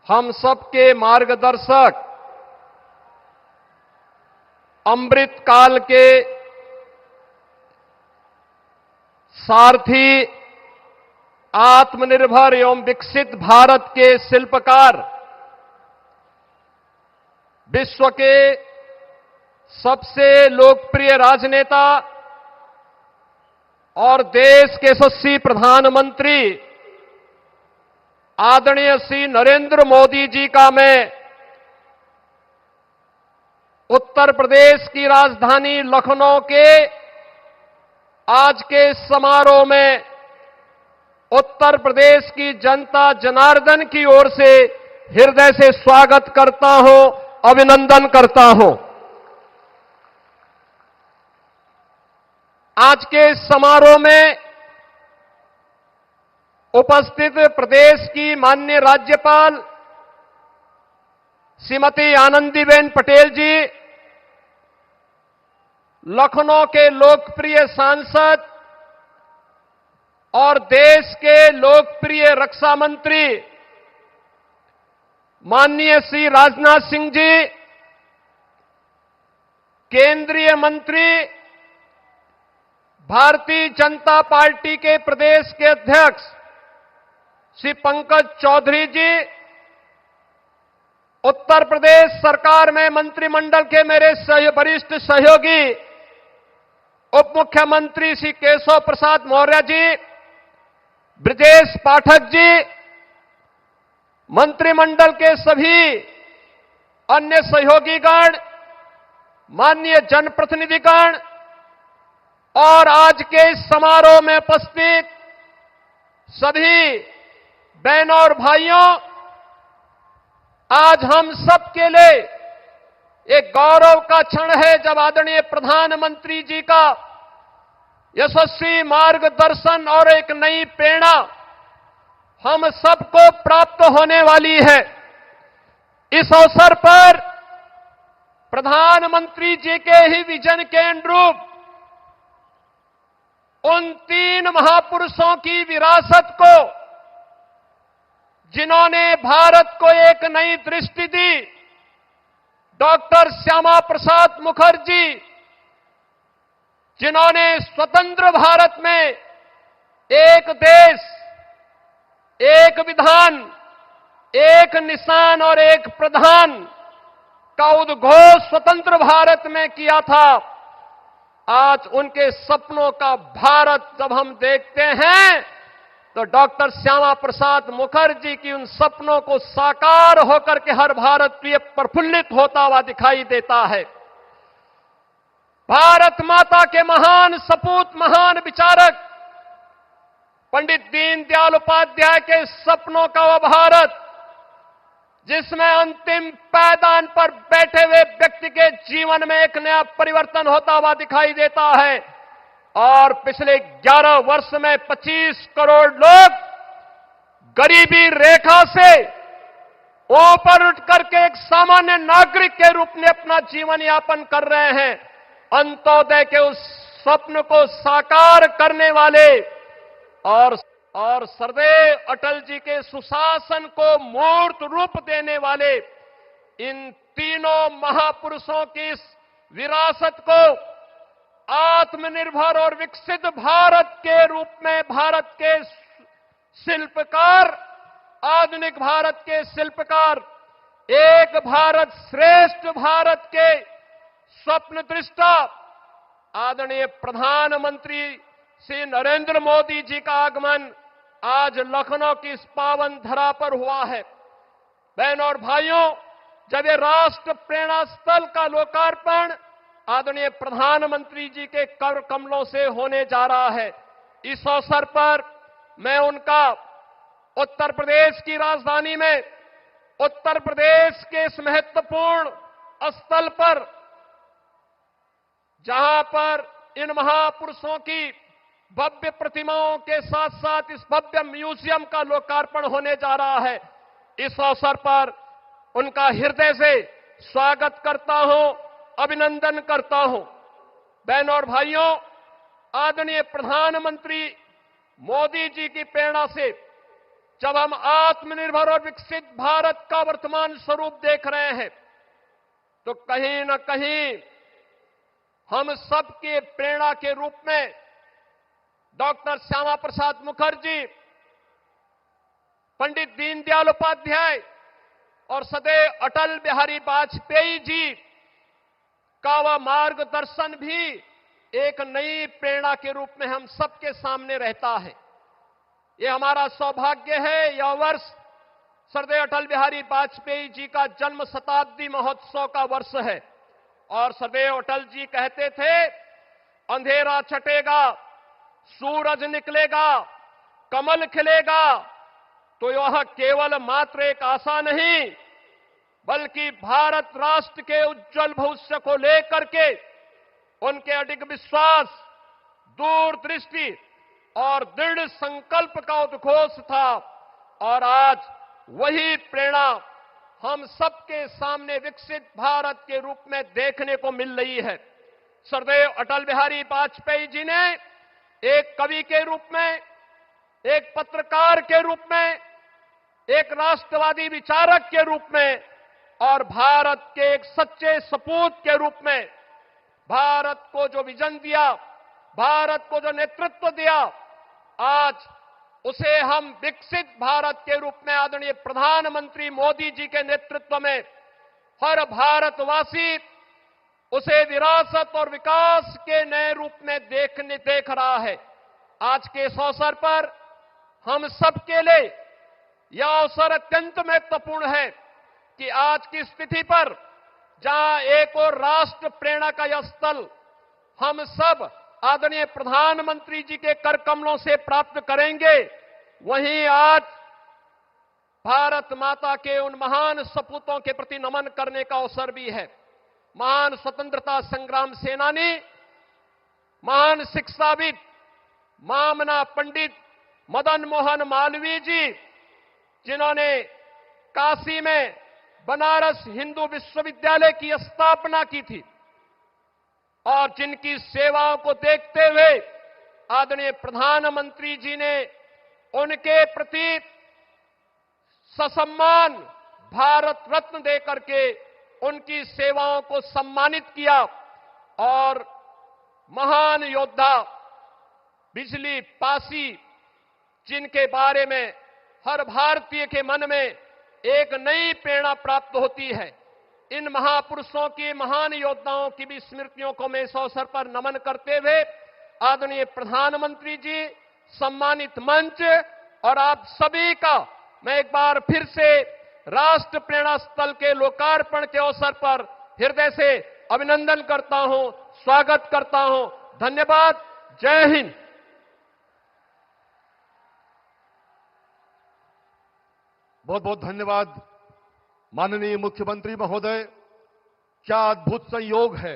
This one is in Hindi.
हम सबके मार्गदर्शक, अमृत काल के सारथी, आत्मनिर्भर एवं विकसित भारत के शिल्पकार, विश्व के सबसे लोकप्रिय राजनेता और देश के यशस्वी प्रधानमंत्री आदरणीय श्री नरेंद्र मोदी जी का मैं उत्तर प्रदेश की राजधानी लखनऊ के आज के इस समारोह में उत्तर प्रदेश की जनता जनार्दन की ओर से हृदय से स्वागत करता हूं, अभिनंदन करता हूं। आज के इस समारोह में उपस्थित प्रदेश की माननीय राज्यपाल श्रीमती आनंदीबेन पटेल जी, लखनऊ के लोकप्रिय सांसद और देश के लोकप्रिय रक्षा मंत्री माननीय श्री राजनाथ सिंह जी, केंद्रीय मंत्री, भारतीय जनता पार्टी के प्रदेश के अध्यक्ष श्री पंकज चौधरी जी, उत्तर प्रदेश सरकार में मंत्रिमंडल के मेरे वरिष्ठ सहयोगी उप मुख्यमंत्री श्री केशव प्रसाद मौर्य जी, ब्रजेश पाठक जी, मंत्रिमंडल के सभी अन्य सहयोगीगण, माननीय जनप्रतिनिधिगण और आज के इस समारोह में उपस्थित सभी बहनों और भाइयों, आज हम सबके लिए एक गौरव का क्षण है जब आदरणीय प्रधानमंत्री जी का यशस्वी मार्गदर्शन और एक नई प्रेरणा हम सबको प्राप्त होने वाली है। इस अवसर पर प्रधानमंत्री जी के ही विजन के अनुरूप उन 3 महापुरुषों की विरासत को, जिन्होंने भारत को एक नई दृष्टि दी, डॉक्टर श्यामा प्रसाद मुखर्जी, जिन्होंने स्वतंत्र भारत में एक देश, एक विधान, एक निशान और एक प्रधान का उद्घोष स्वतंत्र भारत में किया था। आज उनके सपनों का भारत जब हम देखते हैं तो डॉक्टर श्यामा प्रसाद मुखर्जी की उन सपनों को साकार होकर के हर भारतीय प्रफुल्लित होता हुआ दिखाई देता है। भारत माता के महान सपूत, महान विचारक पंडित दीनदयाल उपाध्याय के सपनों का वह भारत जिसमें अंतिम पायदान पर बैठे हुए व्यक्ति के जीवन में एक नया परिवर्तन होता हुआ दिखाई देता है। और पिछले 11 वर्ष में 25 करोड़ लोग गरीबी रेखा से ऊपर उठ करके एक सामान्य नागरिक के रूप में अपना जीवन यापन कर रहे हैं। अंत्योदय के उस स्वप्न को साकार करने वाले और सरदेव अटल जी के सुशासन को मूर्त रूप देने वाले इन तीनों महापुरुषों की इस विरासत को आत्मनिर्भर और विकसित भारत के रूप में भारत के शिल्पकार, आधुनिक भारत के शिल्पकार, एक भारत श्रेष्ठ भारत के स्वप्न दृष्टा आदरणीय प्रधानमंत्री श्री नरेंद्र मोदी जी का आगमन आज लखनऊ की इस पावन धरा पर हुआ है। बहनों और भाइयों, जब ये राष्ट्र प्रेरणा स्थल का लोकार्पण आदरणीय प्रधानमंत्री जी के कर कमलों से होने जा रहा है, इस अवसर पर मैं उनका उत्तर प्रदेश की राजधानी में उत्तर प्रदेश के इस महत्वपूर्ण स्थल पर, जहां पर इन महापुरुषों की भव्य प्रतिमाओं के साथ साथ इस भव्य म्यूजियम का लोकार्पण होने जा रहा है, इस अवसर पर उनका हृदय से स्वागत करता हूं, अभिनंदन करता हूं। बहनों और भाइयों, आदरणीय प्रधानमंत्री मोदी जी की प्रेरणा से जब हम आत्मनिर्भर और विकसित भारत का वर्तमान स्वरूप देख रहे हैं, तो कहीं न कहीं हम सबके प्रेरणा के रूप में डॉक्टर श्यामा प्रसाद मुखर्जी, पंडित दीनदयाल उपाध्याय और सदैव अटल बिहारी वाजपेयी जी का वह मार्गदर्शन भी एक नई प्रेरणा के रूप में हम सबके सामने रहता है। ये हमारा सौभाग्य है। यह वर्ष सरदेव अटल बिहारी वाजपेयी जी का जन्म शताब्दी महोत्सव का वर्ष है और सरदेव अटल जी कहते थे, अंधेरा छटेगा, सूरज निकलेगा, कमल खिलेगा, तो यह केवल मात्र एक आशा नहीं, बल्कि भारत राष्ट्र के उज्जवल भविष्य को लेकर के उनके अडिग विश्वास, दूरदृष्टि और दृढ़ संकल्प का उद्घोष था। और आज वही प्रेरणा हम सबके सामने विकसित भारत के रूप में देखने को मिल रही है। सरदेव अटल बिहारी वाजपेयी जी ने एक कवि के रूप में, एक पत्रकार के रूप में, एक राष्ट्रवादी विचारक के रूप में और भारत के एक सच्चे सपूत के रूप में भारत को जो विजन दिया, भारत को जो नेतृत्व दिया, आज उसे हम विकसित भारत के रूप में आदरणीय प्रधानमंत्री मोदी जी के नेतृत्व में हर भारतवासी उसे विरासत और विकास के नए रूप में देख रहा है। आज के इस अवसर पर हम सबके लिए यह अवसर अत्यंत महत्वपूर्ण है कि आज की स्थिति पर जहां एक और राष्ट्र प्रेरणा का यह स्थल हम सब आदरणीय प्रधानमंत्री जी के कर कमलों से प्राप्त करेंगे, वहीं आज भारत माता के उन महान सपूतों के प्रति नमन करने का अवसर भी है। महान स्वतंत्रता संग्राम सेनानी, महान शिक्षाविद, मामना पंडित मदन मोहन मालवीय जी, जिन्होंने काशी में बनारस हिंदू विश्वविद्यालय की स्थापना की थी और जिनकी सेवाओं को देखते हुए आदरणीय प्रधानमंत्री जी ने उनके प्रति ससम्मान भारत रत्न देकर के उनकी सेवाओं को सम्मानित किया। और महान योद्धा बिजली पासी, जिनके बारे में हर भारतीय के मन में एक नई प्रेरणा प्राप्त होती है, इन महापुरुषों की, महान योद्धाओं की भी स्मृतियों को मैं इस अवसर पर नमन करते हुए आदरणीय प्रधानमंत्री जी, सम्मानित मंच और आप सभी का मैं एक बार फिर से राष्ट्र प्रेरणा स्थल के लोकार्पण के अवसर पर हृदय से अभिनंदन करता हूं, स्वागत करता हूं। धन्यवाद। जय हिंद। बहुत बहुत धन्यवाद माननीय मुख्यमंत्री महोदय। क्या अद्भुत संयोग है